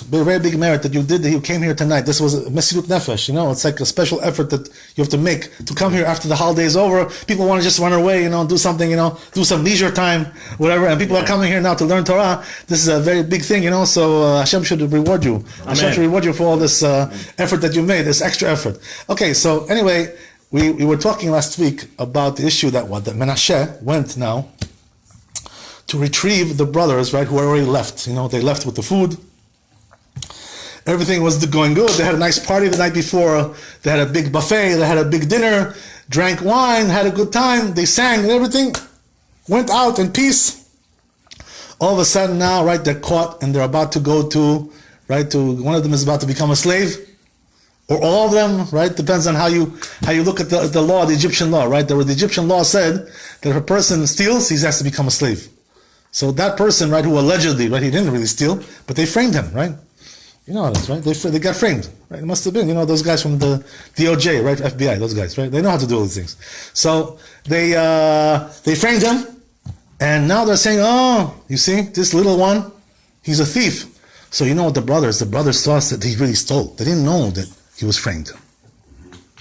very big merit that you did, that you came here tonight. This was a mesirut nefesh, it's like a special effort that you have to make to come here after the holiday is over. People want to just run away, do something, do some leisure time, whatever, and people are coming here now to learn Torah. This is a very big thing, so Hashem should reward you. Hashem should reward you for all this effort that you made, this extra effort. Okay, so anyway, we were talking last week about the issue that Menashe went now to retrieve the brothers, right, who were already left. They left with the food. Everything was going good. They had a nice party the night before. They had a big buffet. They had a big dinner, drank wine, had a good time. They sang and everything. Went out in peace. All of a sudden now, right, they're caught and they're about to go to one of them is about to become a slave. Or all of them, right? Depends on how you look at the law, the Egyptian law, right? The Egyptian law said that if a person steals, he has to become a slave. So that person, right, who allegedly, right, he didn't really steal, but they framed him, right? You know how it is, right? They got framed, right? It must have been, those guys from the DOJ, right? FBI, those guys, right? They know how to do all these things. So they framed him, and now they're saying, oh, you see, this little one, he's a thief. So what the brothers thought that he really stole. They didn't know that he was framed.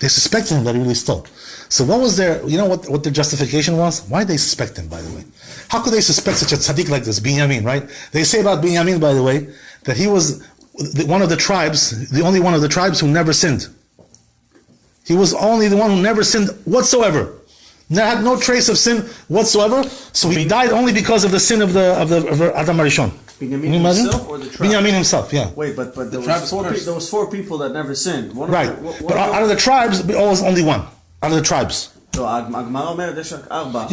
They suspected him that he really stole. So what was what their justification was? Why did they suspect him, by the way? How could they suspect such a tzaddik like this, Binyamin, right? They say about Binyamin, by the way, that he was one of the tribes, the only one of the tribes who never sinned. He was only the one who never sinned whatsoever. Had no trace of sin whatsoever. So he died only because of the sin of Adam Arishon. Binyamin himself or the tribe? Binyamin himself, yeah. Wait, but there was four people that never sinned. Right. But out of the tribes, always only one. Out of the tribes. Yeah,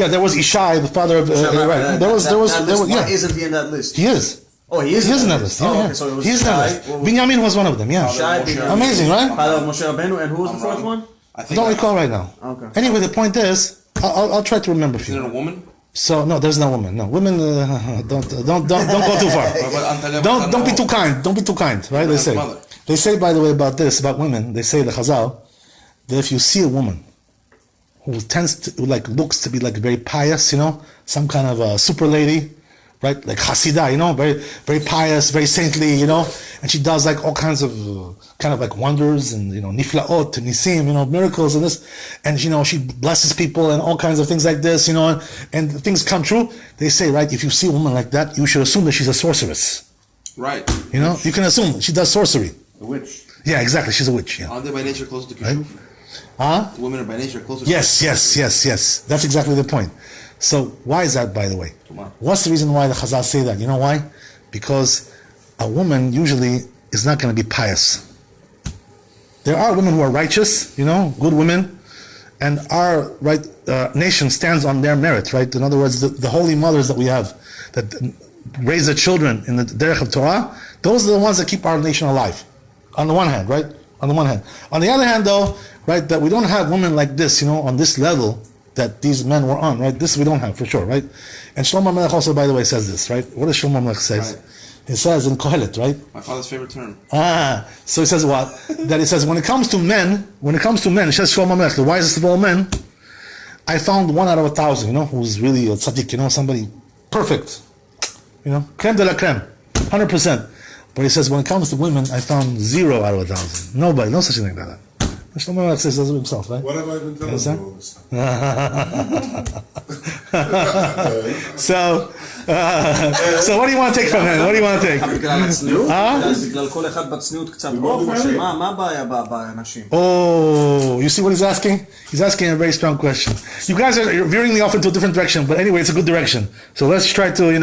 there was Ishai, the father of right. There was Why isn't he in that list? He is. Oh, he is in that list. Okay, so it was He's in that list. Binyamin was one of them, yeah. Amazing, right? Father of Moshe Rabbeinu, and who was the fourth one? I don't recall right now. Okay. Anyway, the point is, I'll try to remember for you. Is there a woman? So no, there's no woman. No, women don't go too far. Don't be too kind. Don't be too kind, right? They say by the way about women. They say the Chazal that if you see a woman who looks to be very pious, some kind of a super lady, right? Like Hasidah, very very pious, very saintly, and she does all kinds of wonders and niflaot and nisim, miracles and this, and she blesses people and all kinds of things like this, and things come true. They say, right, if you see a woman like that, you should assume that she's a sorceress. Right. You can assume she does sorcery. A witch. Yeah, exactly. She's a witch. Yeah. Aren't they by nature closer to Kishuf? Right? Huh? Women are by nature closer to Yes. That's exactly the point. So why is that, by the way? What's the reason why the Chazal say that? You know why? Because a woman usually is not going to be pious. There are women who are righteous, good women, and our nation stands on their merit, right? In other words, the holy mothers that we have that raise their children in the derech of Torah, those are the ones that keep our nation alive. On the one hand, right? On the one hand. On the other hand, though, right, that we don't have women like this, on this level that these men were on, right? This we don't have for sure, right? And Shlomo Melech also, by the way, says this, right? What does Shlomo Melech say? Right. He says in Kohelet, right? My father's favorite term. So he says what? That he says when it comes to men, it says Shlomo Melech, the wisest of all men, I found 1 out of 1,000, who's really a tzaddik, somebody perfect, creme de la creme, 100%. But he says when it comes to women, I found 0 out of 1,000. Nobody, no such thing like that. Shlomo Melech says it himself, right? What have I been telling you all this time? So what do you want to take from him? What do you want to take? Oh, you see what he's asking? He's asking a very strong question. You guys are veering me off into a different direction, but anyway, it's a good direction. So let's try to,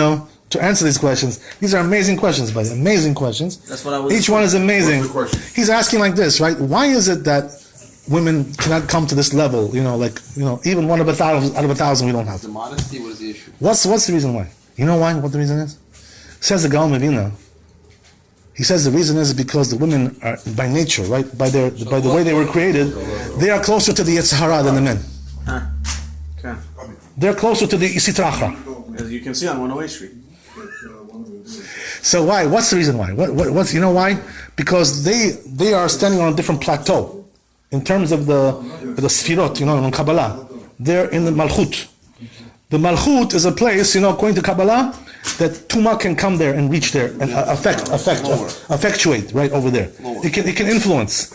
to answer these questions. These are amazing questions, buddy. Amazing questions. That's what I was. Each one is amazing. What's the question? He's asking like this, right? Why is it that women cannot come to this level? Even 1 out of 1,000 we don't have. The modesty, what is the issue? What's the reason why? You know why? What the reason is? Says the Gaon Medina. He says the reason is because the women are by nature, right? By the way they were created, they are closer to the Yetzer Hara than the men. Okay. They're closer to the Sitra Achra. As you can see on 108 Street. So why? What's the reason why? What's why? Because they are standing on a different plateau in terms of the Sfirot, in Kabbalah. They're in the Malchut. The Malchut is a place, according to Kabbalah, that Tuma can come there and reach there and effectuate right over there. It can influence.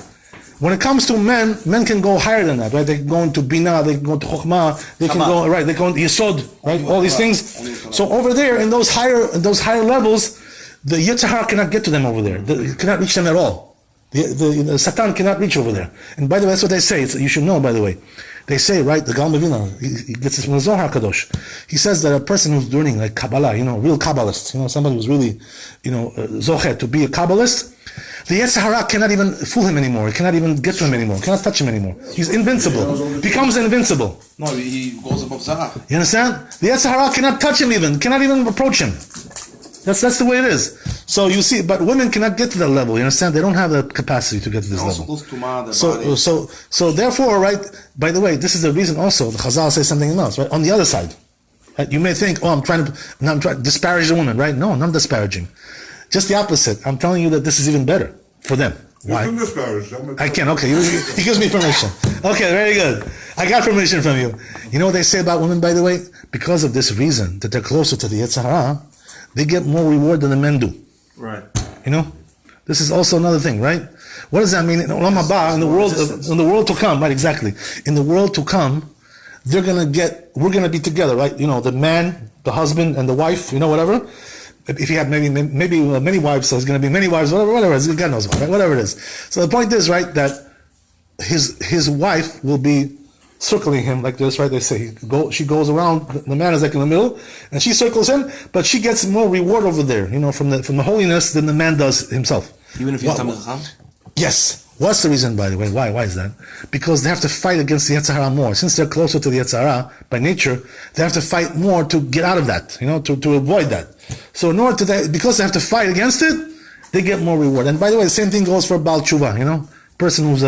When it comes to men can go higher than that, right? They can go into Bina, they can go to Chokhmah, they can go right, they go into Yesod, right? All these things. So over there in those higher levels, the Yetzer Hara cannot get to them over there. It cannot reach them at all. The Satan cannot reach over there. And by the way, that's what they say. You should know, by the way. They say, right, the Gal Mevina, he gets this from the Zohar Kadosh. He says that a person who's learning like Kabbalah, real Kabbalist, somebody who's really, Zocher to be a Kabbalist, the Yetzer Hara cannot even fool him anymore. It cannot even get to him anymore. Cannot touch him anymore. He's invincible. Becomes invincible. No, he goes above Zahar. You understand? The Yetzer Hara cannot touch him even. Cannot even approach him. That's the way it is. So you see, but women cannot get to that level. You understand? They don't have the capacity to get to this level. So therefore, right? By the way, this is the reason. Also, the Chazal says something else. Right on the other side, right, you may think, I'm trying to disparage the woman. Right? No, I'm not disparaging. Just the opposite. I'm telling you that this is even better for them. Why? You can disparage them. I can. Okay, he gives me permission. Okay, very good. I got permission from you. You know what they say about women, by the way? Because of this reason that they're closer to the Yetzer Hara, they get more reward than the men do. Right. This is also another thing, right? What does that mean? In Olam Haba, in the world to come, right? Exactly. In the world to come, we're gonna be together, right? The man, the husband, and the wife. Whatever. If you have maybe many wives, so it's gonna be many wives. Whatever it is, God knows what, right? Whatever it is. So the point is, right, that his wife will be circling him like this, right? They say she goes around. The man is like in the middle, and she circles him, but she gets more reward over there, from the holiness than the man does himself. Even if he's Talmid Chacham? Yes. What's the reason, by the way? Why is that? Because they have to fight against the Yetzer Hara more. Since they're closer to the Yetzer Hara by nature, they have to fight more to get out of that, to avoid that. So in order because they have to fight against it, they get more reward. And by the way, the same thing goes for Baal Tshuva, person who's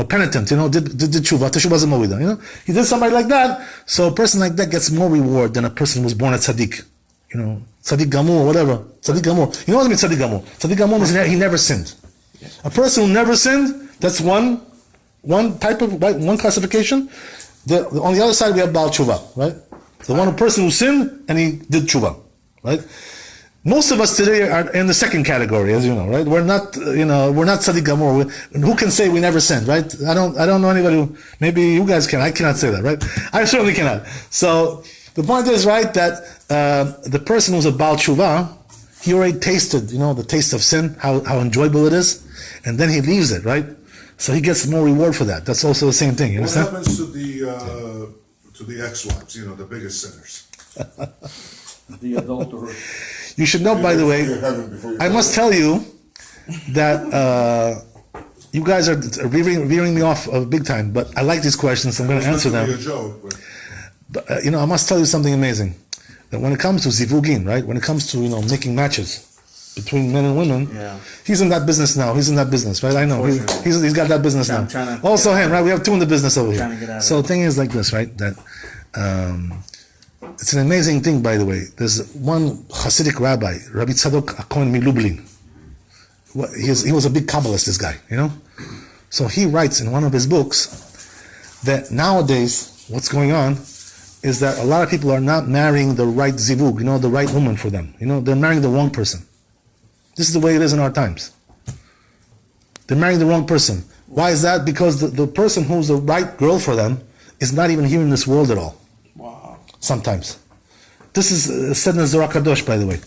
penitent, did tshuva, teshuvah zemorida, he did somebody like that, so a person like that gets more reward than a person who was born a tzaddik, tzaddik gamur, whatever, tzaddik gamur. You know what I mean, tzaddik gamur? Tzaddik gamur means he never sinned. A person who never sinned, that's one type of, right, one classification. On the other side we have Baal tshuva, right? The person who sinned and he did tshuva, right? Most of us today are in the second category, as you know, right? We're not tzaddik gamur. Who can say we never sinned, right? I don't know anybody who, maybe you guys can. I cannot say that, right? I certainly cannot. So the point is, right, that the person who's a Baal Tshuva, he already tasted, the taste of sin, how enjoyable it is, and then he leaves it, right? So he gets more reward for that. That's also the same thing. You understand? What happens to the ex-wives? The biggest sinners. The adulterer. You should know, by the way, I must tell you that you guys are veering me off big time, but I like these questions, so I'm going to answer them. But, I must tell you something amazing. That when it comes to zivugin, right? When it comes to, making matches between men and women, he's in that business now. He's in that business, right? I know. He's got that business now. Also him, right? We have two in the business over here. So the thing is like this, right? That it's an amazing thing, by the way. There's one Hasidic rabbi, Rabbi Tzadok Akoin Milublin. He was a big Kabbalist, this guy, So he writes in one of his books that nowadays, what's going on is that a lot of people are not marrying the right zivug, the right woman for them. They're marrying the wrong person. This is the way it is in our times. They're marrying the wrong person. Why is that? Because the person who's the right girl for them is not even here in this world at all. Wow. Sometimes. This is said in the Zohar Kadosh, by the way.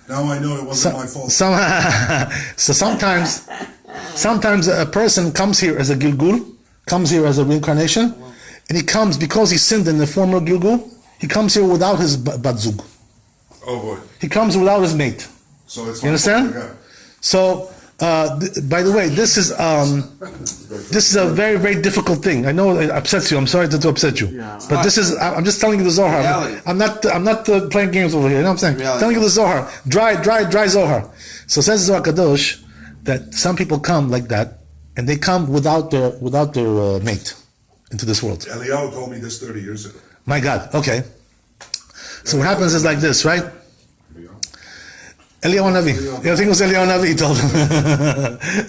Now I know it wasn't my fault. So sometimes a person comes here as a Gilgul, comes here as a reincarnation, and he comes, because he sinned in the former Gilgul, he comes here without his Batzug. Oh boy. He comes without his mate. So it's you understand? So, by the way, this is a very, very difficult thing. I know it upsets you. I'm sorry to upset you, but I'm just telling you the Zohar. I'm not playing games over here. You know what I'm saying? I'm telling you the Zohar. Dry Zohar. So says Zohar Kadosh that some people come like that, and they come without their mate into this world. Eliyahu told me this 30 years ago. My God. Okay. So what happens is like this, right? Eliyahu Navi. I think it was Eliyahu Navi he told him.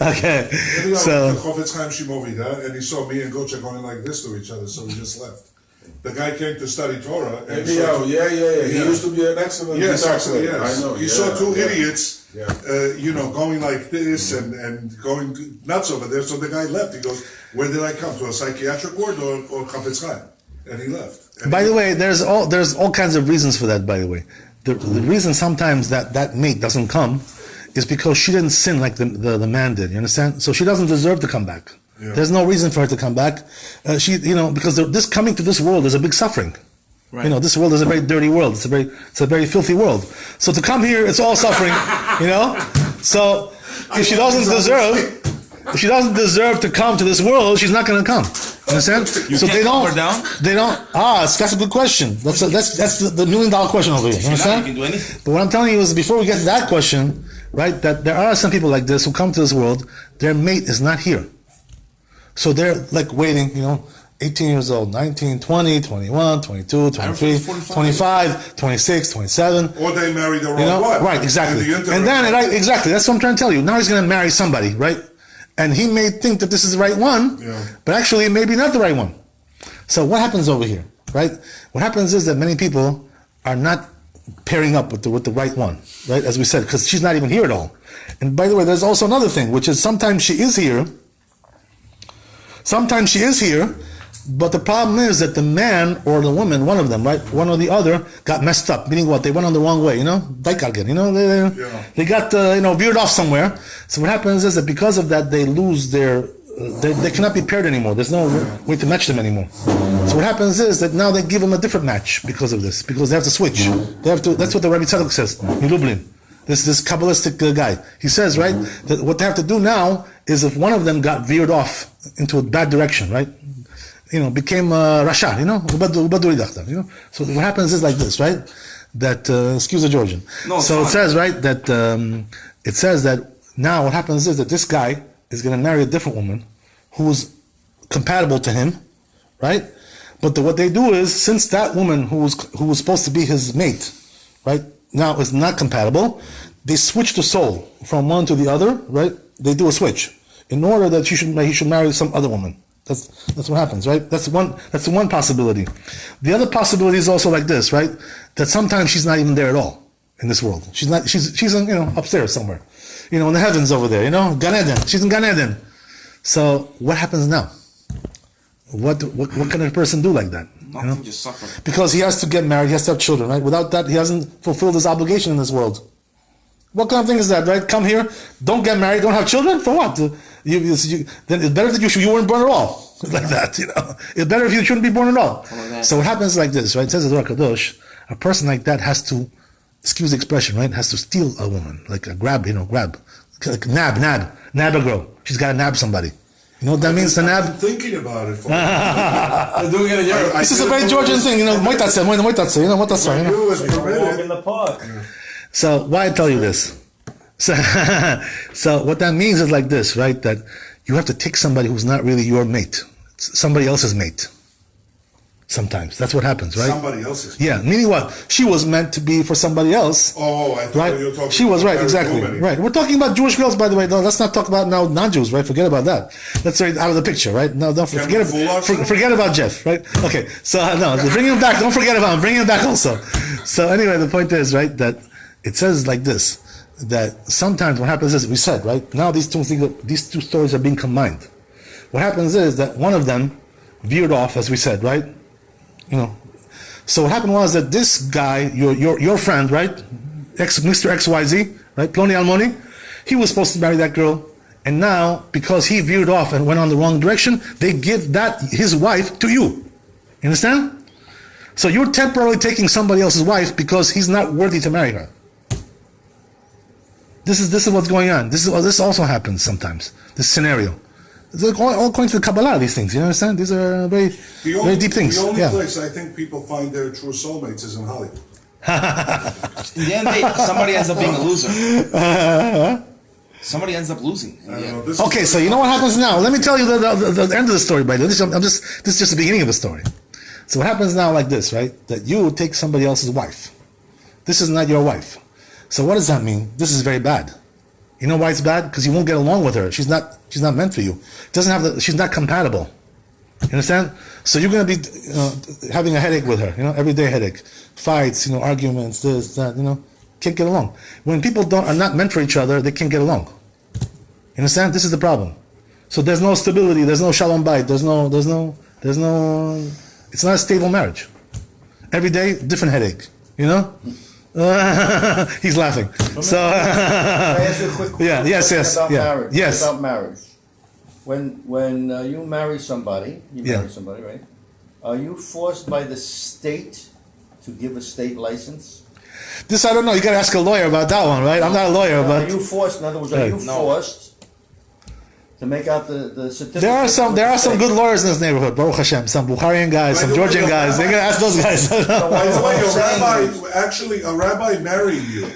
Okay. Eliyahu went to Chofetz Chaim Shimovida, and he saw me and Gocha going like this to each other, so we just left. The guy came to study Torah. And Yeah. He used to be an excellent Yes, guitar actually, player. yes. I know. He saw two idiots, Yeah. going like this and going nuts over there. So the guy left. He goes, "Where did I come? To a psychiatric ward or Chafetz Chaim?" And he left. And By the way, there's all kinds of reasons for that. By the way, the reason sometimes that mate doesn't come is because she didn't sin like the man did. You understand? So she doesn't deserve to come back. Yeah. There's no reason for her to come back. Because this coming to this world is a big suffering. Right. This world is a very dirty world. It's a very filthy world. So to come here, it's all suffering. So if she doesn't deserve to come to this world, she's not going to come. Understand? You So can't calm her down? They don't. That's a good question. That's the $1 million question over here. You If you're not, understand? you can do anything. But what I'm telling you is, before we get to that question, right, that there are some people like this who come to this world, their mate is not here. So they're like waiting, 18 years old, 19, 20, 21, 22, 23, 25, 26, 27. or they married the wrong one. Right, exactly. In the interim. And then, exactly, that's what I'm trying to tell you. Now he's going to marry somebody, right? And he may think that this is the right one, but actually it may be not the right one. So what happens over here, right? What happens is that many people are not pairing up with the right one, right? As we said, because she's not even here at all. And by the way, there's also another thing, which is sometimes she is here, but the problem is that the man or the woman, one of them, right, one or the other, got messed up. Meaning what? They went on the wrong way, they got, veered off somewhere. So what happens is that because of that, they lose their, they cannot be paired anymore. There's no way to match them anymore. So what happens is that now they give them a different match because of this, because they have to switch. That's what the Rabbi Tzadok says in Lublin. This Kabbalistic guy. He says, right, that what they have to do now is if one of them got veered off into a bad direction, right, became Rasha, So what happens is like this, right, that, excuse the Georgian. No, so fine. it says, right, that, it says that now what happens is that this guy is going to marry a different woman who's compatible to him, right? But what they do is, since that woman who was supposed to be his mate, right, now is not compatible, they switch the soul from one to the other, right? They do a switch in order that he should marry some other woman. That's what happens, right? That's the one possibility. The other possibility is also like this, right? That sometimes she's not even there at all in this world. She's upstairs somewhere, in the heavens over there, Gan Eden. She's in Gan Eden. So what happens now? What can a person do like that? Nothing, just suffer. Because he has to get married, he has to have children, right? Without that, he hasn't fulfilled his obligation in this world. What kind of thing is that, right? Come here, don't get married, don't have children? For what? Then it's better that you weren't born at all. Like that, It's better if you shouldn't be born at all. So what happens like this, right? It says in the Torah Kadosh, a person like that has to, excuse the expression, right? Has to steal a woman, like a grab. Like nab a girl. She's got to nab somebody. You know what that means, to nab? I'm thinking about it. They're doing it in Europe. This is a very Georgian thing, moitatse, moitatse, I knew it was Walk permitted. in the park. So why I tell you this? So what that means is like this, right? That you have to take somebody who's not really your mate, it's somebody else's mate. Sometimes that's what happens, right? Somebody else's. Yeah, meaning what? She was meant to be for somebody else. Oh, I thought Right? you were talking She was about right, married exactly. woman. Right. We're talking about Jewish girls, by the way. No, let's not talk about now non-Jews, right? Forget about that. That's right out of the picture, right? No, don't Can forget. we fool ourselves? Forget about Jeff, right? Okay. So no, bring him back. Don't forget about him. Bring him back also. So anyway, the point is, right, that it says like this: that sometimes what happens is, we said, right, now these two stories are being combined. What happens is that one of them veered off, as we said, right? So what happened was that this guy, your friend, right, Mr. XYZ, right, Ploni Almoni, he was supposed to marry that girl, and now because he veered off and went on the wrong direction, they give his wife to you. You understand? So you're temporarily taking somebody else's wife because he's not worthy to marry her. This is what's going on. This also happens sometimes. This scenario. It's like all according to the Kabbalah, these things. You understand? These are very deep things. The only Yeah. place I think people find their true soulmates is in Hollywood. In the end, somebody ends up being a loser. Somebody ends up losing. In I the don't know, end. this Okay, is- so you know what happens now? Let me tell you the end of the story, by the way. This is just the beginning of the story. So what happens now like this, right? That you take somebody else's wife. This is not your wife. So what does that mean? This is very bad. You know why it's bad? Because you won't get along with her. She's not meant for you. She's not compatible. You understand? So you're going to be having a headache with her, everyday headache. Fights, arguments, this, that, can't get along. When people are not meant for each other, they can't get along. You understand? This is the problem. So there's no stability, there's no shalom bayit, there's no, it's not a stable marriage. Every day, different headache, He's laughing. So, Can I ask you a quick question about marriage? Yes. About marriage. When you marry somebody, right? Are you forced by the state to give a state license? This I don't know. You got to ask a lawyer about that one, right? I'm not a lawyer, but Are you forced? In other words, are you forced to make out the certificate? There are some good lawyers in this neighborhood. Baruch Hashem, some Bukharian guys, some Georgian guys. They're gonna ask those guys. By the way, a rabbi marrying you,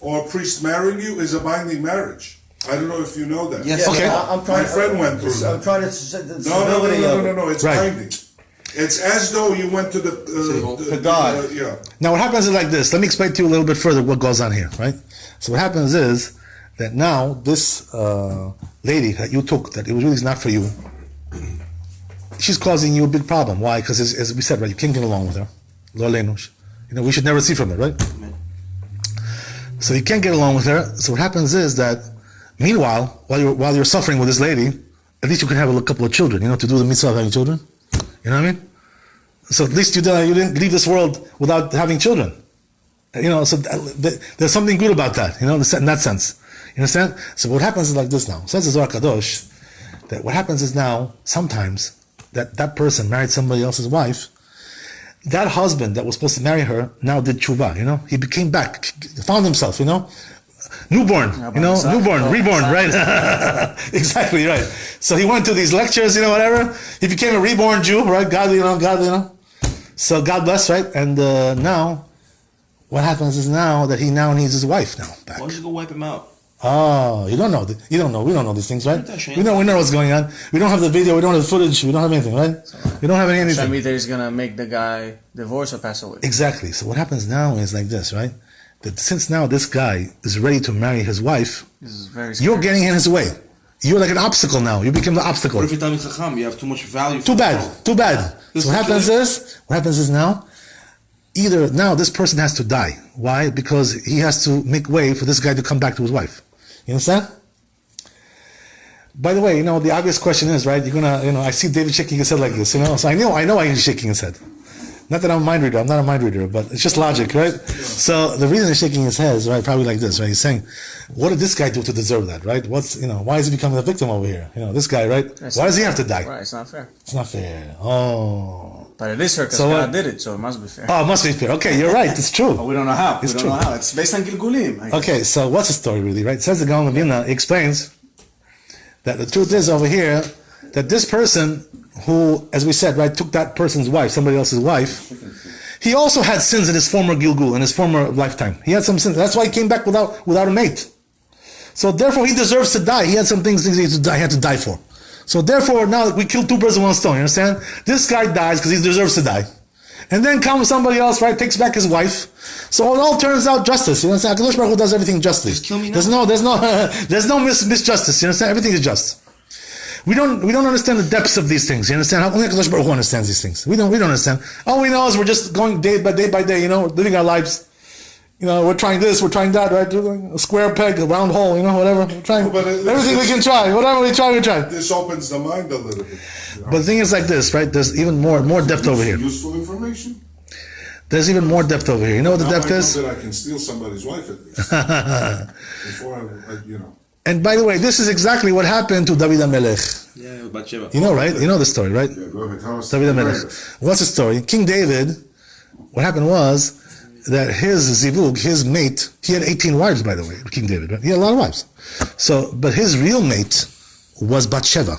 or a priest marrying you is a binding marriage. I don't know if you know that. Yes. Okay. My friend went through that. I'm trying to say the No. civility of it. It's binding. It's as though you went to the God. Now what happens is like this. Let me explain to you a little bit further what goes on here, right? So what happens is that now this lady that you took, that it was really not for you, she's causing you a big problem. Why? Because as we said, right, you can't get along with her. Lo lenush. We should never see from her, right? So you can't get along with her. So what happens is that, meanwhile, while you're suffering with this lady, at least you can have a couple of children, to do the mitzvah of having children. You know what I mean? So at least you didn't leave this world without having children. So there's something good about that, in that sense. You understand? So what happens is like this now. Says the Zohar Kadosh, that what happens is now, sometimes, that person married somebody else's wife, that husband that was supposed to marry her now did tshuva, He became back, found himself, newborn, reborn, right? Exactly, right. So he went to these lectures, whatever. He became a reborn Jew, right? Godly, So God bless, right? And now, what happens is now that he now needs his wife now back. Why don't you go wipe him out? Oh, you don't know. We don't know these things, right? We know what's going on. We don't have the video. We don't have the footage. We don't have anything, right? We don't have anything. Shami that is gonna make the guy divorce or pass away. Exactly. So what happens now is like this, right? That since now this guy is ready to marry his wife, This is very scary. you're getting in his way. You're like an obstacle now. You become the obstacle. What if you tell me Chacham, you have too much value? Too bad. So what happens is now, either now this person has to die. Why? Because he has to make way for this guy to come back to his wife. You understand? By the way, the obvious question is, right, you're gonna, I see David shaking his head like this, so I know why he's shaking his head. Not that I'm a mind reader, I'm not a mind reader, but it's just logic, right? So the reason he's shaking his head is, right, probably like this, right? He's saying, what did this guy do to deserve that, right? Why is he becoming the victim over here? This guy, right? Why does he have to die? Right, it's not fair. It's not fair. Oh. But it is fair because God did it, so it must be fair. Oh, it must be fair. Okay, you're right, it's true. We don't know how. It's we true. don't know how. It's based on Gilgulim. Okay, so what's the story really, right? It says the Gaon of Vilna explains that the truth is over here that this person who, as we said, right, took that person's wife, somebody else's wife, he also had sins in his former Gilgul, in his former lifetime. He had some sins. That's why he came back without a mate. So therefore he deserves to die. He had some things he had to die for. So therefore now we killed two birds with one stone, you understand? This guy dies because he deserves to die. And then comes somebody else, right, takes back his wife. So it all turns out justice. You understand? HaKadosh Baruch Hu does everything justly. Just kill me now. There's no misjustice. You understand? Everything is just. We don't understand the depths of these things. You understand? Only HaKadosh Baruch Hu understands these things. We don't understand. All we know is we're just going day by day, living our lives. We're trying this, we're trying that, right? A square peg, a round hole, whatever. We're trying everything we can try. Whatever we try. This opens the mind a little bit. But the thing is like this, right? There's even more depth over here. Useful information. There's even more depth over here. You know what the depth is? I know that I can steal somebody's wife at least. Before I. And by the way, this is exactly what happened to David HaMelech. Yeah, Bathsheba. You know, right? You know the story, right? Yeah, go ahead. Tell us. David HaMelech. What's the story? King David, what happened was that his zivug, his mate, he had 18 wives, by the way, King David, right? He had a lot of wives. But his real mate was Bathsheba,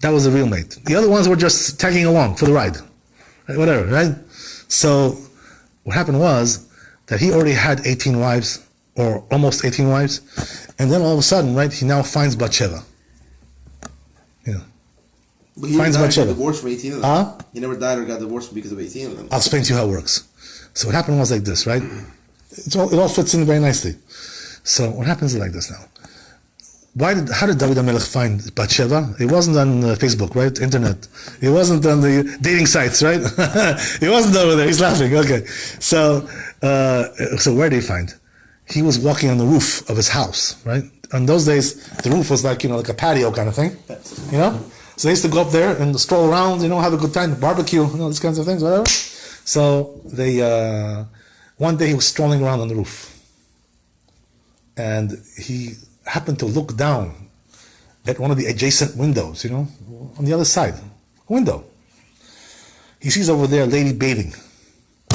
That was the real mate. The other ones were just tagging along for the ride. Right? Whatever, right? So what happened was that he already had 18 wives, or almost 18 wives, and then all of a sudden, right, he now finds Bathsheba. But he Finds never died Bathsheba. or got divorced for 18 of them. He never died or got divorced because of 18 of them. I'll explain to you how it works. So what happened was like this, right? It all fits in very nicely. So what happens is like this now. how did David HaMelech find Bathsheba? It wasn't on Facebook, right? Internet. It wasn't on the dating sites, right? It wasn't over there. He's laughing. Okay. So where did he find? He was walking on the roof of his house, right? In those days, the roof was like, like a patio kind of thing, So they used to go up there and stroll around, have a good time, barbecue, these kinds of things, whatever. So one day he was strolling around on the roof. And he happened to look down at one of the adjacent windows, on the other side, window. He sees over there a lady bathing,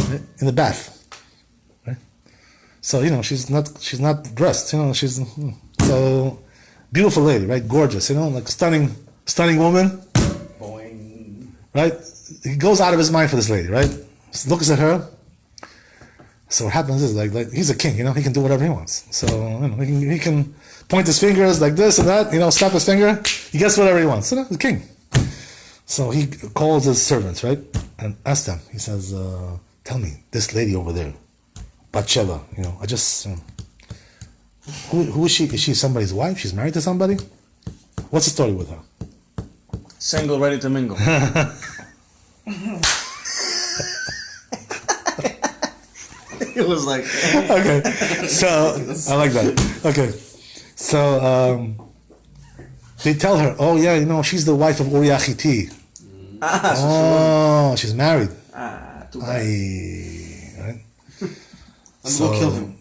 right, in the bath. Right? So, she's not dressed, she's so beautiful lady, right? Gorgeous, like stunning woman. Boing. Right? He goes out of his mind for this lady, right? Looks at her. So what happens is like he's a king, he can do whatever he wants. So he can point his fingers like this and that, snap his finger. He gets whatever he wants. So the king. So he calls his servants, right, and asks them. He says, "Tell me, this lady over there, Bathsheba. I just who is she? Is she somebody's wife? She's married to somebody? What's the story with her?" Single, ready to mingle. It was like, Okay, so I like that. Okay, so they tell her, "Oh yeah, she's the wife of Uri Achiti." She's married. Too bad. Right? Let's go kill him.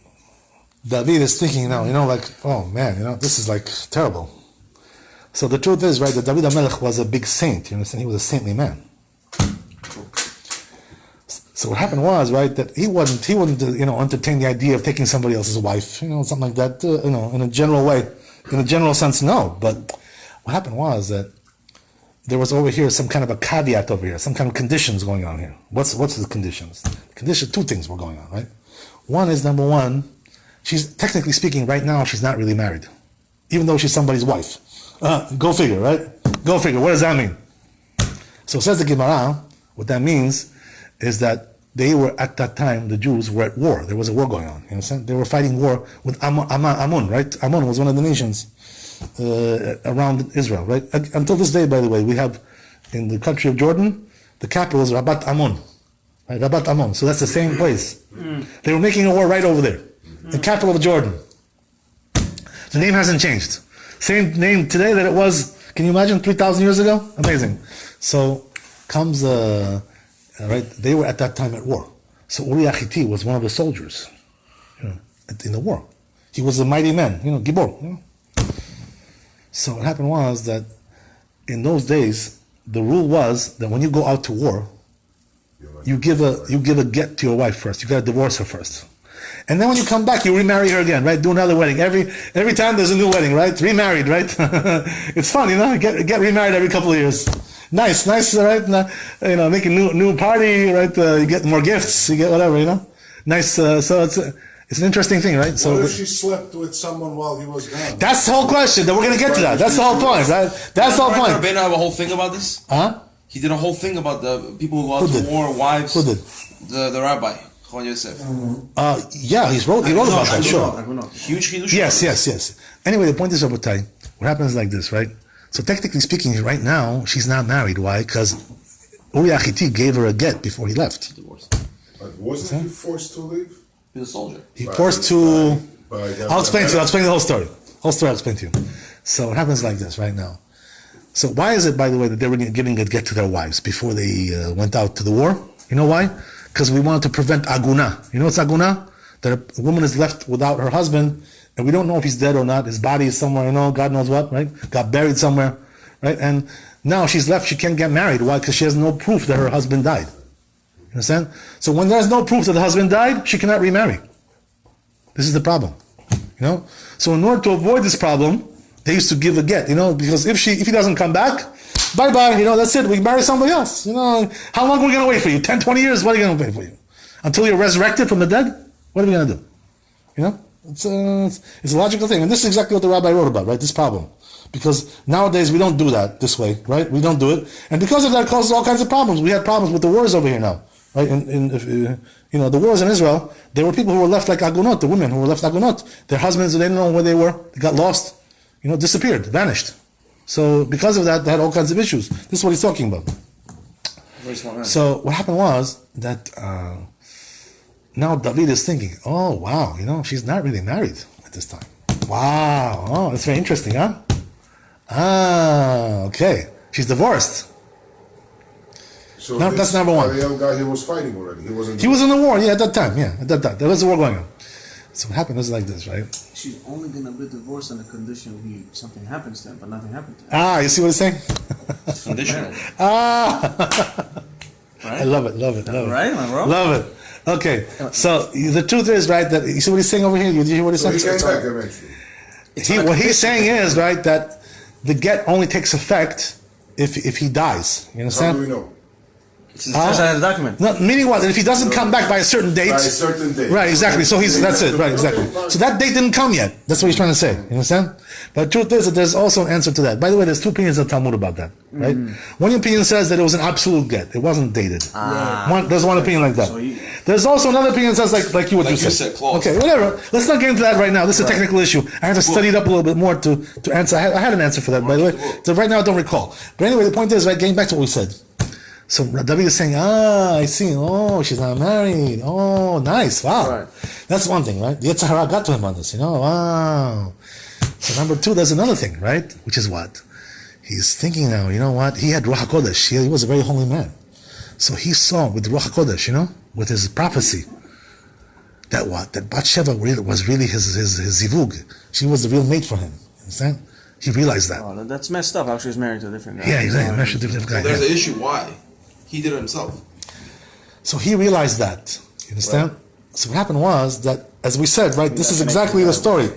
David is thinking now, oh man, this is like terrible. So the truth is, right, that David HaMelech was a big saint. You understand? He was a saintly man. So what happened was, right, that he wouldn't, entertain the idea of taking somebody else's wife, something like that, in a general way, in a general sense, no. But what happened was that there was over here some kind of a caveat over here, some kind of conditions going on here. What's the conditions? Two things were going on, right? One is, number one, she's, technically speaking, right now, she's not really married, even though she's somebody's wife. Go figure, right? Go figure. What does that mean? So says the Gemara, what that means is that they were, at that time, the Jews were at war. There was a war going on. You understand? They were fighting war with Ammon, right? Ammon was one of the nations around Israel, right? Until this day, by the way, we have, in the country of Jordan, the capital is Rabat Ammon. Right? Rabat Ammon. So that's the same place. They were making a war right over there. The capital of Jordan. The name hasn't changed. Same name today that it was, can you imagine, 3,000 years ago? Amazing. So comes, right, they were at that time at war. So Uri Achiti was one of the soldiers, in the war. He was a mighty man, Gibor. So what happened was that in those days, the rule was that when you go out to war, you give a get to your wife first. You got to divorce her first. And then when you come back, you remarry her again, right? Do another wedding. Every time there's a new wedding, right? Remarried, right? It's fun, get remarried every couple of years. Nice, right? Make a new party, right? You get more gifts, you get whatever, Nice. So it's an interesting thing, right? So what if she slept with someone while he was gone? that's the whole question. Then we're gonna get to that. That's the whole point, right? That's the whole point. Rabbi have a whole thing about this. Huh? He did a whole thing about the people who go out Who to did? war, wives. Who did? The rabbi, Chon Yosef. Yeah, he wrote about that. Sure. Huge chidush. Yes. Anyway, the point is, Rabotai, what happens is like this, right? So technically speaking, right now, she's not married. Why? Because Uri Achiti gave her a get before he left. But wasn't he forced to leave? He's a soldier. He forced to... By I'll explain to you. I'll explain the whole story. I'll explain to you. So it happens like this right now. So why is it, by the way, that they were giving a get to their wives before they went out to the war? You know why? Because we wanted to prevent aguna. You know what's aguna? That a woman is left without her husband, and we don't know if he's dead or not. His body is somewhere, God knows what, right? Got buried somewhere, right? And now she's left, she can't get married. Why? Because she has no proof that her husband died. You understand? So when there's no proof that the husband died, she cannot remarry. This is the problem. So in order to avoid this problem, they used to give a get, because if he doesn't come back, bye-bye, that's it, we marry somebody else. How long are we going to wait for you? 10, 20 years? What are you going to wait for you? Until you're resurrected from the dead? What are we going to do? It's a logical thing. And this is exactly what the rabbi wrote about, right? This problem. Because nowadays we don't do that this way, right? We don't do it. And because of that, it causes all kinds of problems. We had problems with the wars over here now. Right? The wars in Israel, there were people who were left like agunot, the women who were left agunot. Their husbands, they didn't know where they were. They got lost. disappeared, vanished. So because of that, they had all kinds of issues. This is what he's talking about. Very smart man. So what happened was that now David is thinking, oh wow, she's not really married at this time. Wow, oh, that's very interesting, huh? Ah, okay, she's divorced. So No, that's number one. The young guy, he was fighting already. He wasn't. He was in the war, at that time, at that time. There was a war going on. So what happened is like this, right? She's only gonna be divorced on the condition something happens to him, but nothing happened to him. Ah, you see what he's saying? Conditional. I love it. Right, my bro? Love it. Okay, so the truth is, right, that you see what he's saying over here? You hear what he's So saying? he came back eventually. What he's saying is, right, that the get only takes effect if he dies. You How understand? do we know? It says that in the document. No, meaning what? If he doesn't come back by a certain date. By a certain date. Right, exactly. So that's it. Right, exactly. Okay, So that date didn't come yet. That's what he's trying to say. You understand? But the truth is that there's also an answer to that. By the way, there's two opinions of Talmud about that. Right? One opinion says that it was an absolute get. It wasn't dated. There's one opinion like that. So There's also another opinion that says like you would Like just you say. said, clause. Okay, whatever. Let's not get into that right now. This is a technical issue. I have to study it up a little bit more to answer. I had an answer for that, by the way. So right now I don't recall. But anyway, the point is, right, getting back to what we said. So David is saying, I see. Oh, she's not married. Oh, nice. Wow. Right. That's one thing, right? The Yetzer Hara got to him on this, wow. So number two, there's another thing, right? Which is what? He's thinking now, you know what? He had Ruach HaKodesh. He was a very holy man. So he saw with Ruach HaKodesh, with his prophecy, that what? That Bathsheba was really his zivug. She was the real mate for him. You understand? He realized that. Oh, that's messed up how she was married to a different guy. Yeah, exactly. Married to a different guy. There's yeah. an issue. Why? He did it himself. So he realized that. You understand? Right. So what happened was that, as we said, right, this is exactly the story.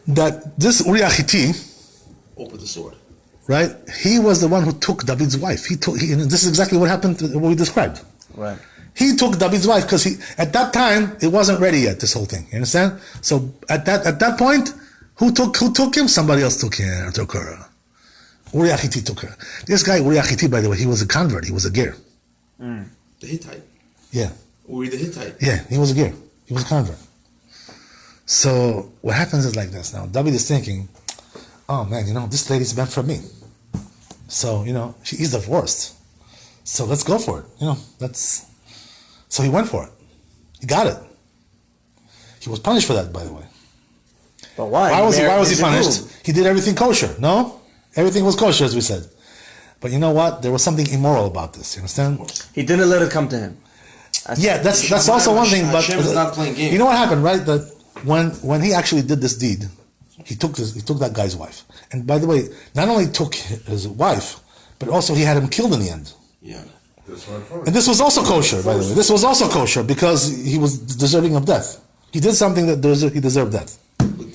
That this Uriah Hitti, Opened the sword. right, he was the one who took David's wife. And this is exactly what happened, what we described. Right. He took David's wife because at that time, it wasn't ready yet, this whole thing. You understand? So at that point, who took him? Somebody else took her. Uriah Hitti took her. This guy, Uriah Hitti, by the way, he was a convert. He was a ger. The Hittite. Yeah. Uri the Hittite. Yeah, he was a ger. He was a convert. So what happens is like this. Now, David is thinking, oh man, this lady's meant for me. So, she's divorced. So let's go for it. So he went for it. He got it. He was punished for that, by the way. But why? Why was he punished? He did everything kosher, no? Everything was kosher, as we said. But you know what? There was something immoral about this, you understand? He didn't let it come to him. That's also one thing, but Hashem is not playing games. You know what happened, right? That when he actually did this deed, he took that guy's wife. And by the way, not only took his wife, but also he had him killed in the end. Yeah. And this was also kosher, by the way. This was also kosher because he was deserving of death. He did something that he deserved death.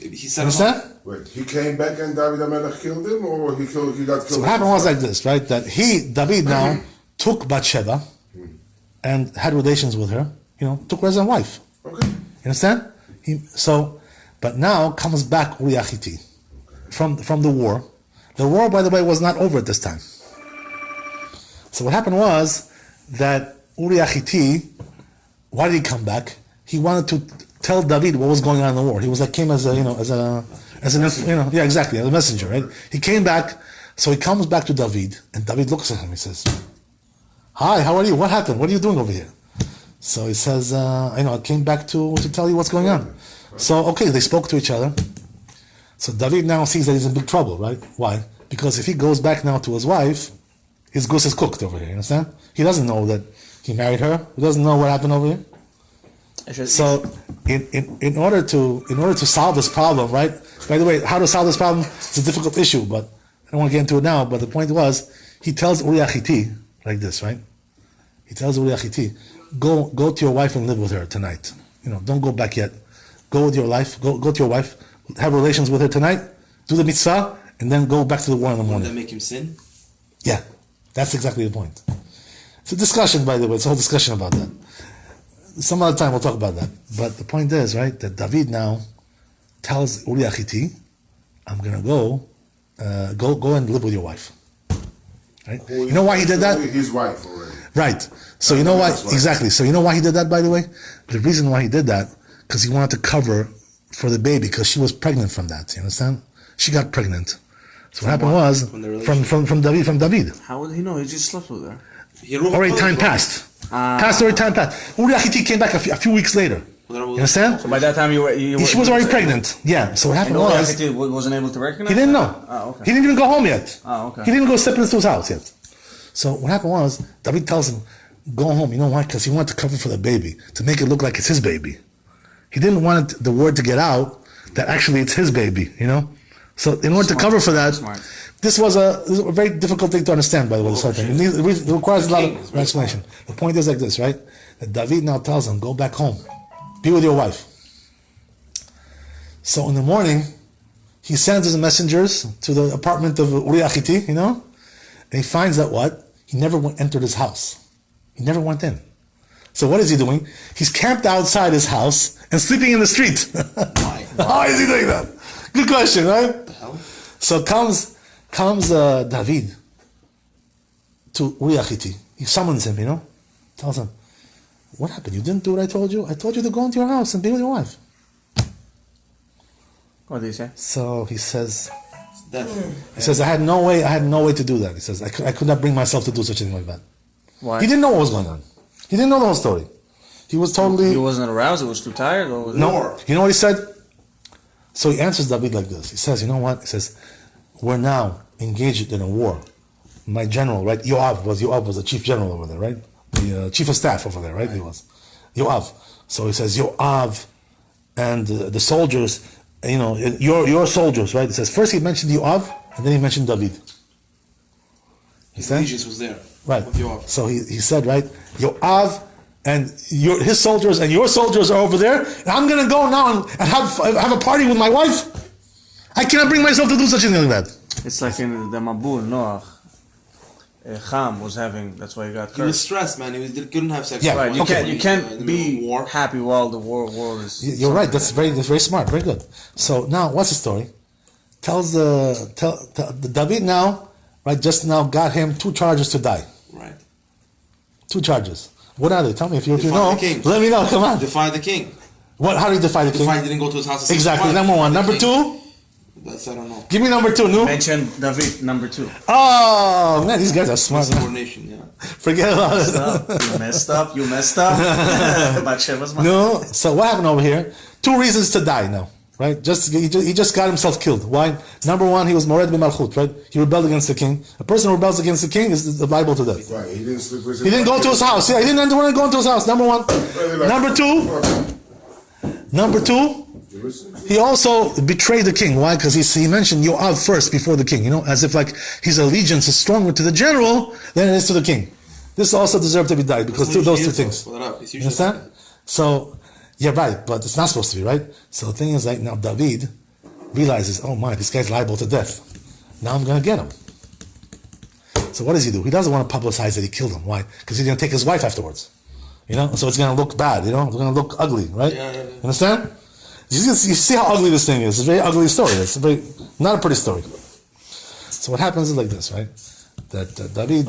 He said, Understand? Wait, he came back and David HaMelech killed him, or he got killed? So what happened was like this, right? That David now took Bathsheba and had relations with her, took her as a wife. Okay. You understand? But now comes back Uriah Hitti from the war. The war, by the way, was not over at this time. So what happened was that Uriah Hitti, why did he come back? He wanted to tell David what was going on in the war. He was came as a messenger, right? He came back, so he comes back to David, and David looks at him. He says, "Hi, how are you? What happened? What are you doing over here?" So he says, "I came back to tell you what's going on." So okay, they spoke to each other. So David now sees that he's in big trouble, right? Why? Because if he goes back now to his wife, his goose is cooked over here. You understand? He doesn't know that he married her. He doesn't know what happened over here. So, in order to solve this problem, right? By the way, how to solve this problem? It's a difficult issue, but I don't want to get into it now. But the point was, he tells Uriah Hitti like this, right? He tells Uriah Hitti, go to your wife and live with her tonight. Don't go back yet. Go with your life. Go to your wife. Have relations with her tonight. Do the mitzvah, and then go back to the war in the morning. Wouldn't that make him sin? Yeah, that's exactly the point. It's a discussion, by the way. It's a whole discussion about that. Some other time we'll talk about that. But the point is, right, that David now tells Uriah Hitti, I'm going to go and live with your wife. Right? You know why he did that? His wife already. Right. So you know why? Exactly. So you know why he did that, by the way? The reason why he did that, because he wanted to cover for the baby because she was pregnant from that. You understand? She got pregnant. So what happened was from David. How would he know? He just slept with her. Already time passed. Already time passed. Uri Achiti came back a few weeks later. You understand? So by that time She was already pregnant. Yeah. So what happened was he wasn't able to recognize. he didn't know. Okay. He didn't even go home yet. Okay. He didn't go step into his house yet. So what happened was David tells him, "Go home." You know why? Because he wanted to cover for the baby to make it look like it's his baby. He didn't want the word to get out that actually it's his baby. You know. So in order to cover for that, this was a very difficult thing to understand. By the way, this whole thing. It requires a lot of explanation. The point is like this, right? That David now tells him, "Go back home, be with your wife." So in the morning, he sends his messengers to the apartment of Uri Achiti, you know, and he finds out what? He never entered his house. He never went in. So what is he doing? He's camped outside his house and sleeping in the street. Why is he doing that? Good question, right? So comes David to Uri Achiti. He summons him, you know, tells him, "What happened? You didn't do what I told you? I told you to go into your house and be with your wife." What did he say? So he says, I had no way to do that. He says, I could not bring myself to do such a thing like that. Why? He didn't know what was going on. He didn't know the whole story. He was totally... He wasn't aroused, he was too tired? Or was No. You know what he said? So he answers David like this. He says, you know what? He says, we're now engaged in a war. My general, right? Yoav was the chief general over there, right? The chief of staff over there, right? He was. Yoav. So he says, Yoav and the soldiers... You know, your soldiers, right? It says first he mentioned Yoav, and then he mentioned David. His allegiance was there. Right. With Yoav. So he said, right, Yoav and his soldiers and your soldiers are over there, and I'm going to go now and have a party with my wife. I cannot bring myself to do such a thing like that. It's like in the Mabul, Noach. Cham was having, that's why he got cursed. He was stressed, man. He couldn't have sex. Yeah, Right, you can't be war. happy while the world is... You're right. That's very smart. Very good. So now, what's the story? Tells the David now, right? Just now got him 2 charges to die. Right. 2 charges. What are they? Tell me if you Defy know. the king. Let me know. Come on. Defy the king. What? How do you defy the king? Defy didn't go to his house. Exactly. Number 1. Number 2. That's I don't know. Give me number 2. No. Mention David, number 2. Oh man, these guys are smart. Man. Subordination, yeah. Forget about it. You messed up. Bathsheba's mom. No. So what happened over here? 2 reasons to die now, right? He just got himself killed. Why? Number 1, he was mored b'malchut, right? He rebelled against the king. A person who rebels against the king is liable to death. Right, he didn't sleep with his He didn't go to his house. Yeah, he didn't want to go into his house. Number 1. Number 2. He also betrayed the king. Why? Because he mentioned Yoav first before the king. You know, as if like his allegiance is stronger to the general than it is to the king. This also deserved to be died because those 2 things. You understand? So, yeah, right, but it's not supposed to be, right? So the thing is, like now David realizes, oh my, this guy's liable to death. Now I'm going to get him. So what does he do? He doesn't want to publicize that he killed him. Why? Because he's going to take his wife afterwards. You know, so it's going to look bad. You know, it's going to look ugly, right? Yeah. Understand? You see how ugly this thing is. It's a very ugly story. It's not a pretty story. So what happens is like this, right? That David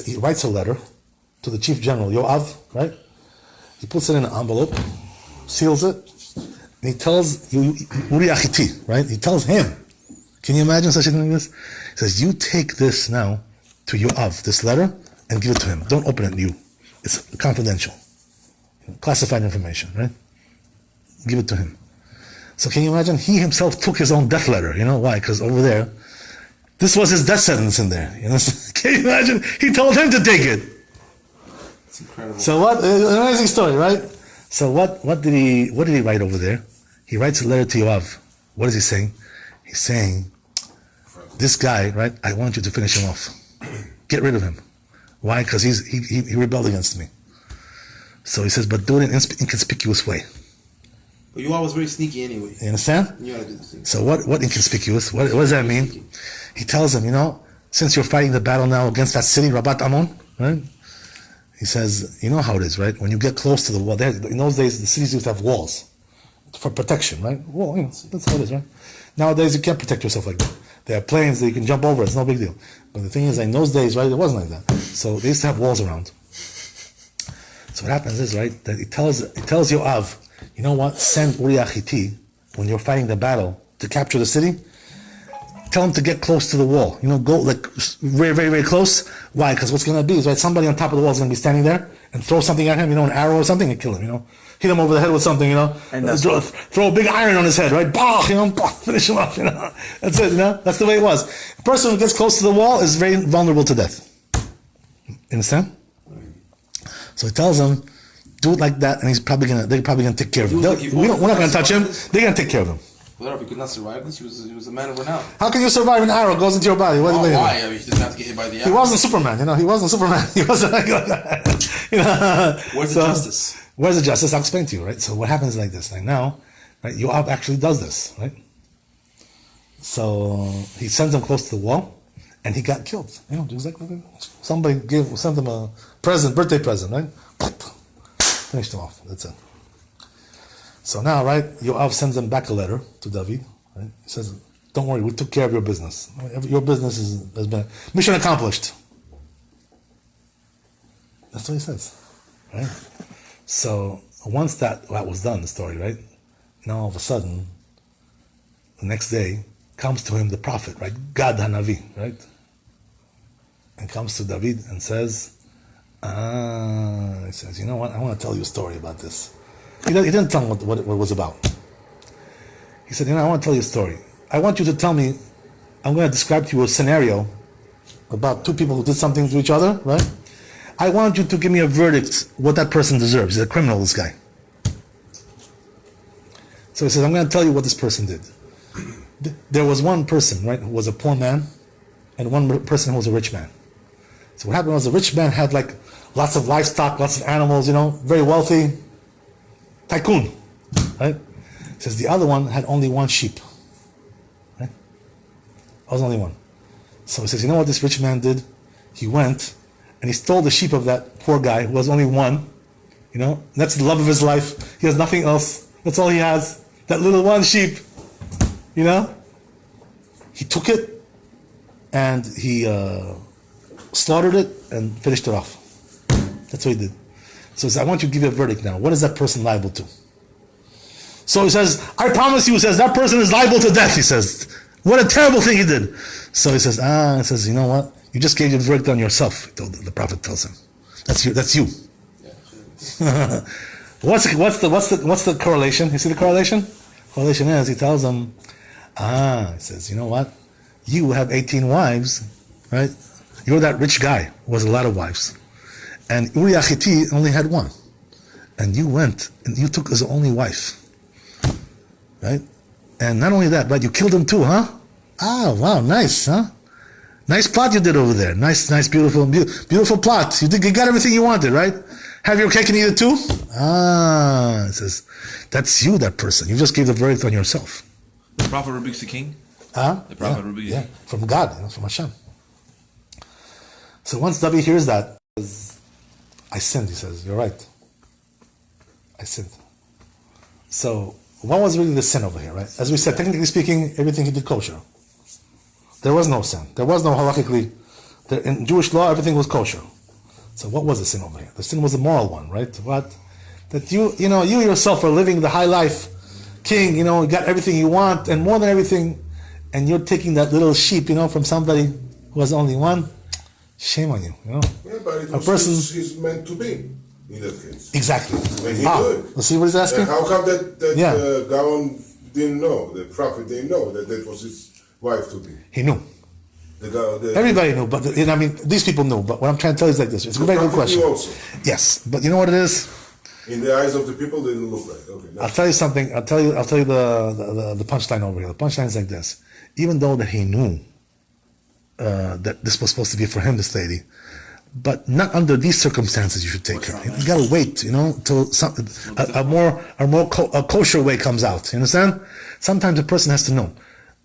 he writes a letter to the chief general, Yoav, right? He puts it in an envelope, seals it, and he tells Uri Achiti, right? He tells him. Can you imagine such a thing like this? He says, you take this now to Yoav, this letter, and give it to him. Don't open it, you. It's confidential. Classified information, right? Give it to him. So can you imagine? He himself took his own death letter. You know why? Because over there, this was his death sentence in there. You know? Can you imagine? He told him to take it. It's incredible. So what? An amazing story, right? So what did he write over there? He writes a letter to Yoav. What is he saying? He's saying, this guy, right? I want you to finish him off. Get rid of him. Why? Because he rebelled against me. So he says, but do it in an inconspicuous way. But Yoav was very sneaky anyway. You understand? You gotta do this thing. So what inconspicuous? What does that mean? He tells him, since you're fighting the battle now against that city, Rabat Ammon, right? He says, you know how it is, right? When you get close to the wall, in those days, the cities used to have walls for protection, right? Well, that's how it is, right? Nowadays, you can't protect yourself like that. There are planes that you can jump over. It's no big deal. But the thing is, in those days, right, it wasn't like that. So they used to have walls around. So what happens is, right, that he tells Yoav, you know what? Send Uriah Hitti, when you're fighting the battle to capture the city, tell him to get close to the wall. Go like very, very, very close. Why? Because what's going to be is, right, somebody on top of the wall is going to be standing there and throw something at him, an arrow or something, and kill him, Hit him over the head with something, And throw a big iron on his head, right? Bah, finish him off, That's it, That's the way it was. A person who gets close to the wall is very vulnerable to death. You understand? So he tells him, do it like that, and they're probably gonna take care of him. We're not gonna touch him. They're gonna take care of him. Well, if he could not survive this, he was a man of renown. How can you survive an arrow goes into your body? What do you mean? Why? He doesn't have to get hit by the arrow. He wasn't Superman, He wasn't Superman. He wasn't like that. Where's the justice? Where's the justice? I'll explain to you, right? So what happens like this? Like now, right? Yoav actually does this, right? So he sends him close to the wall, and he got killed. Exactly. Somebody sent him a present, birthday present, right? Finished him off. That's it. So now, right, Yoav sends him back a letter to David. Right? He says, "Don't worry, we took care of your business. Your business has been mission accomplished." That's what he says, right? So once that was done, the story, right? Now all of a sudden, the next day comes to him the prophet, right? Gad Hanavi, right? And comes to David and says, he says, you know what? I want to tell you a story about this. He didn't tell him what it was about. He said, I want to tell you a story. I want you to tell me, I'm going to describe to you a scenario about two people who did something to each other, right? I want you to give me a verdict what that person deserves. He's a criminal, this guy. So he says, I'm going to tell you what this person did. There was one person, right, who was a poor man, and one person who was a rich man. So what happened was the rich man had like lots of livestock, lots of animals, very wealthy, tycoon, right? He says the other one had only one sheep, right? That was only one. So he says, you know what this rich man did? He went and he stole the sheep of that poor guy who has only one, that's the love of his life. He has nothing else. That's all he has. That little one sheep, He took it and he slaughtered it and finished it off. That's what he did. So he says, I want you to give you a verdict now. What is that person liable to? So he says, I promise you, he says, that person is liable to death, he says. What a terrible thing he did. So he says, he says, you know what? You just gave your verdict on yourself, the prophet tells him. That's you. What's the correlation? You see the correlation? Correlation is, he tells him, he says, you know what? You have 18 wives, right? You're that rich guy who has a lot of wives. And Uriah Hitti only had one. And you went and you took his only wife. Right? And not only that, right? You killed him too, huh? Wow, nice, huh? Nice plot you did over there. Nice, beautiful plot. You got everything you wanted, right? Have your cake and eat it too? It says, that's you, that person. You just gave the verdict on yourself. The prophet rebukes the king? The prophet rebukes the king. From God, from Hashem. So once David hears that, he says, I sinned, he says, you're right. I sinned. So, what was really the sin over here, right? As we said, technically speaking, everything he did kosher. There was no sin. There was no halakhically. In Jewish law, everything was kosher. So what was the sin over here? The sin was a moral one, right? What? That you yourself are living the high life, king, you got everything you want, and more than everything, and you're taking that little sheep, from somebody who has only one. Shame on you, Yeah, but it was he's meant to be. In that case. Exactly. When he did. Let's see what he's asking. How come that Gaon didn't know, the prophet didn't know that was his wife to be? He knew. Everybody knew, but these people knew. But what I'm trying to tell you is like this. It's a very good question. Also. Yes, but you know what it is? In the eyes of the people, they didn't look right. Okay. I'll tell you something. I'll tell you the punchline over here. The punchline is like this. Even though that he knew that this was supposed to be for him, this lady, but not under these circumstances you should take her. You gotta wait, till a kosher way comes out. You understand? Sometimes a person has to know.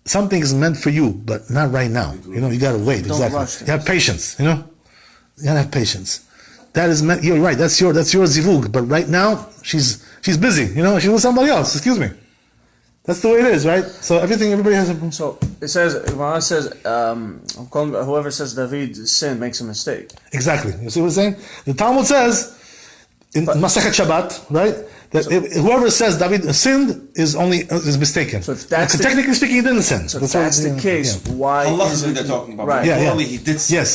Something is meant for you, but not right now. You gotta wait. Exactly. You have patience, You gotta have patience. That is meant, you're right, that's your zivug, but right now, she's busy, she's with somebody else, excuse me. That's the way it is, right? So everybody has a... So it says, Gemara says, whoever says David sin makes a mistake. Exactly. You see what I'm saying? The Talmud says, in Masechet Shabbat, right? That whoever says David sinned is mistaken. So if that's technically speaking, he didn't sin. So if that's the case, why Allah is isn't what they're he, talking about. right? Yeah, Morally, he did sin. Yes.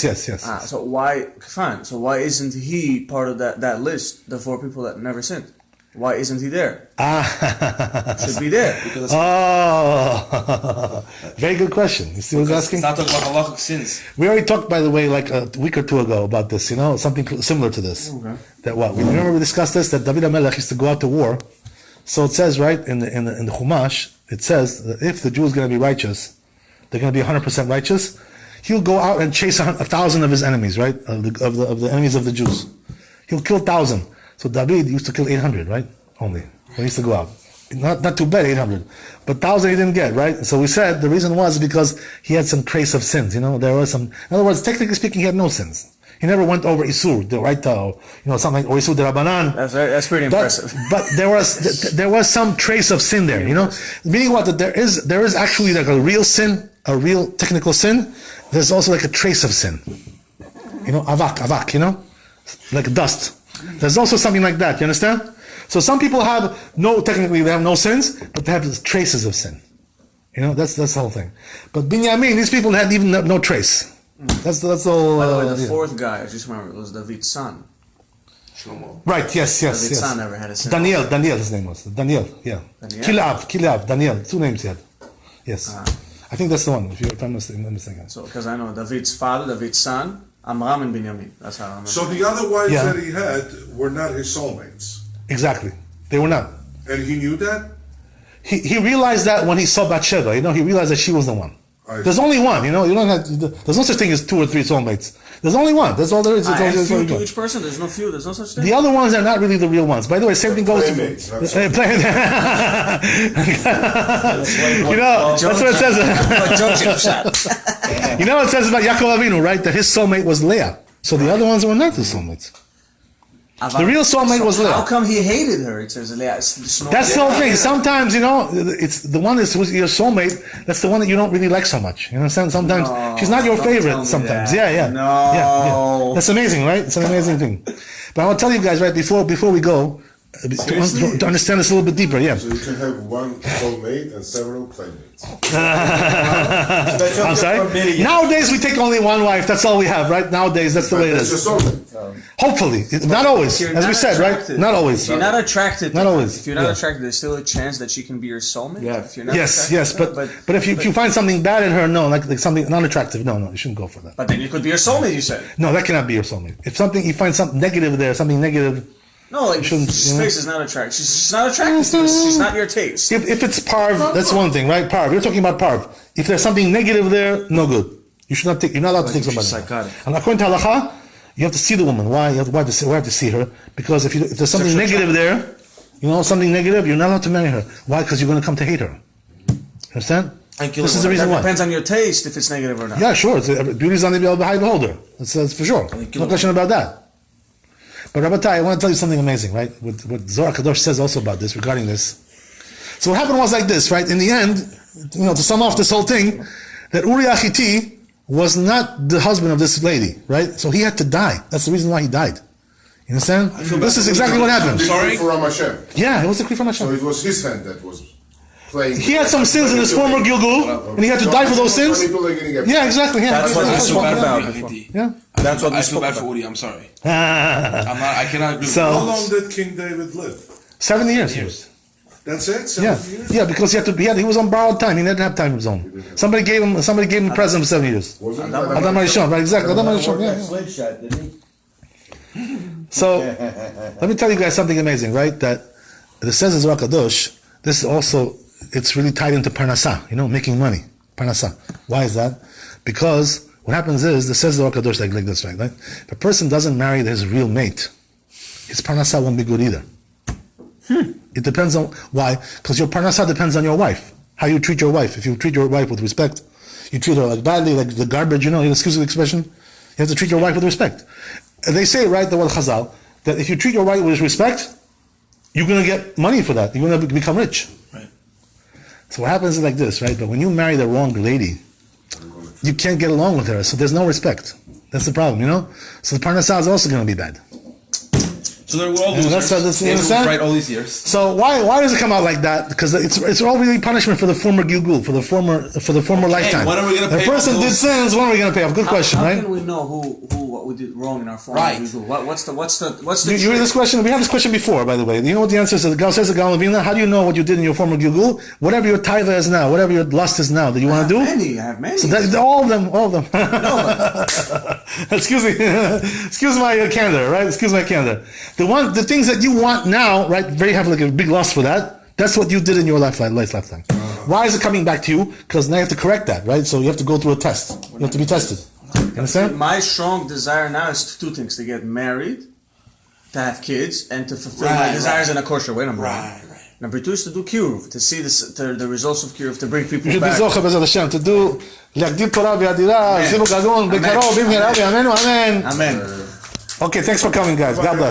So why? Fine. So why isn't he part of that list? The 4 people that never sinned. Why isn't he there? Should be there. Because Oh, very good question. You see what I was asking? it's not talking about halachic sins. We already talked, by the way, like a week or two ago about this. Something similar to this. Okay. That what we remember we discussed this. That David HaMelech used to go out to war. So it says right in the Chumash. It says that if the Jew is going to be righteous, they're going to be 100% righteous. He'll go out and chase 1,000 of his enemies, right? Of the enemies of the Jews. He'll kill 1,000. So David used to kill 800, right? Only when he used to go out. Not too bad, 800, but 1,000 he didn't get, right? So we said the reason was because he had some trace of sins. There was some. In other words, technically speaking, he had no sins. He never went over Isur, the right, something like or Isur de Rabbanan. That's pretty impressive. But there was some trace of sin there. Meaning what? That there is actually like a real sin, a real technical sin. There's also like a trace of sin. Avak. Like dust. There's also something like that. You understand? So some people technically they have no sins, but they have traces of sin. That's the whole thing. But Binyamin, these people had even no trace. That's all. By the way, the 4th guy, I just remember, was David's son. Shlomo. Right, yes. David's son never had a sin. Daniel, his name was. Daniel, yeah. Kilav, Daniel. 2 names he had. Yes. I think that's the one, if I'm mistaken. So, because I know David's father, David's son, Amram and Binyamin. That's how I remember. So the other wives that he had were not his soulmates. Exactly. They were not. And he knew that? He realized that when he saw Bathsheba, he realized that she was the one. There's only one, you don't have, there's no such thing as 2 or 3 soulmates. There's only one. That's all there is. Few to each person. There's no few. There's no such thing. The other ones are not really the real ones. By the way, same thing goes. Playmates, That's what it says. What it says about Yaakov Avinu, right? That his soulmate was Leah. So the other ones were not his soulmates. The real soulmate was Leah. How come he hated her? It says Leah. That's the whole thing. Sometimes, it's the one who's your soulmate. That's the one that you don't really like so much. You understand? Sometimes she's not your favorite. Sometimes, yeah. No. That's amazing, right? It's an amazing thing. But I want to tell you guys, right before we go, to understand this a little bit deeper. Yeah. So you can have one soulmate and several playmates. I'm sorry. Nowadays we take only one wife. That's all we have, right? Nowadays that's the way it That's is. your soulmate. Hopefully, not always. As we said, right? Not always. If you're not attracted, Not always. If you're not attracted, there's still a chance that she can be your soulmate. Yeah. If you're not Yes, attracted, but if you find something bad in her, no, like something non-attractive, no, you shouldn't go for that. But then you could be your soulmate. You said. No, that cannot be your soulmate. If you find something negative there, something negative. No, like his face is not attractive. She's just not attractive. She's not your taste. If it's parv, that's one thing, right? Parv. You're talking about parv. If there's something negative there, no good. You should not take. You're not allowed to take somebody. Psychotic. And according to halacha, you have to see the woman. Why? You have to see her because if there's something negative there, something negative, you're not allowed to marry her. Why? Because you're going to come to hate her. Understand? This is the reason That why. depends on your taste if it's negative or not. Yeah, sure. Beauty is on the eye beholder. That's for sure. No question about that. But Rabbi, I want to tell you something amazing, right? What Zohar Kadosh says also about this, regarding this. So what happened was like this, right? In the end, to sum off this whole thing, that Uriah Hittite was not the husband of this lady, right? So he had to die. That's the reason why he died. You understand? This is exactly what happened. Sorry? For Hashem. Yeah, it was a decree from Hashem. So it was his hand that was playing. He had some sins in his former Gilgul, and he had to die for those sins. Yeah, exactly. Yeah. That's what I feel bad about. Yeah. That's what I feel bad for Uri. I'm sorry. I cannot agree. So- How long did King David live? 70 years. That's it? 7 Yeah, years? yeah, because he was on borrowed time. He didn't have time of his own. Somebody gave him a present for 7 years. Adam Arishon, right? Exactly. Adam Arishon. Yeah. Slingshot, didn't he? So let me tell you guys something amazing, right? That it says in Zohar Kadosh. This is also it's really tied into parnasah. Making money. Parnasah. Why is that? Because what happens is, it says Zohar Kadosh like this, right? If a person doesn't marry his real mate, his parnasah won't be good either. It depends on why, because your parnasah depends on your wife. How you treat your wife. If you treat your wife with respect, you treat her like badly, like the garbage. Excuse the expression. You have to treat your wife with respect. They say, right, the word Chazal, that if you treat your wife with respect, you're going to get money for that. You're going to become rich. Right. So what happens is like this, right? But when you marry the wrong lady, you can't get along with her, so there's no respect. That's the problem, So the parnasah is also going to be bad. So they're all Yeah, losers. that's- you They were understand? right all these years. So why does it come out like that? Because it's all really punishment for the former gilgul, for the former lifetime. when are we gonna If pay a person off did those- sins, when are we going to pay off? Good question, How right? can we know what we did wrong in our former Right. Yigul? What's the You read this question? We had this question before, by the way. You know what the answer is? The Gal says to Gal Levina, how do you know what you did in your former gilgul? Whatever your taiva is now, whatever your lust is now, that you want to do? I have many. So all of them. Excuse me. Excuse my candor, right? Excuse my candor. The things that you want now, right? Very have like a big lust for that. That's what you did in your lifetime. Why is it coming back to you? Because now you have to correct that, right? So you have to go through a test. You have to be tested. You understand? My strong desire now is two things: to get married, to have kids, and to fulfill my Right, desires right. in a kosher way. Number one. Right. Number two is to do kiruv, to see the results of kiruv, to bring people You should be back. zocha b'ezrat Hashem to do להגדיל תורה וידירה, זיווג הגון, בקרוב, במהרה בימינו, amen. Amen. Okay, thanks for coming, guys. God bless.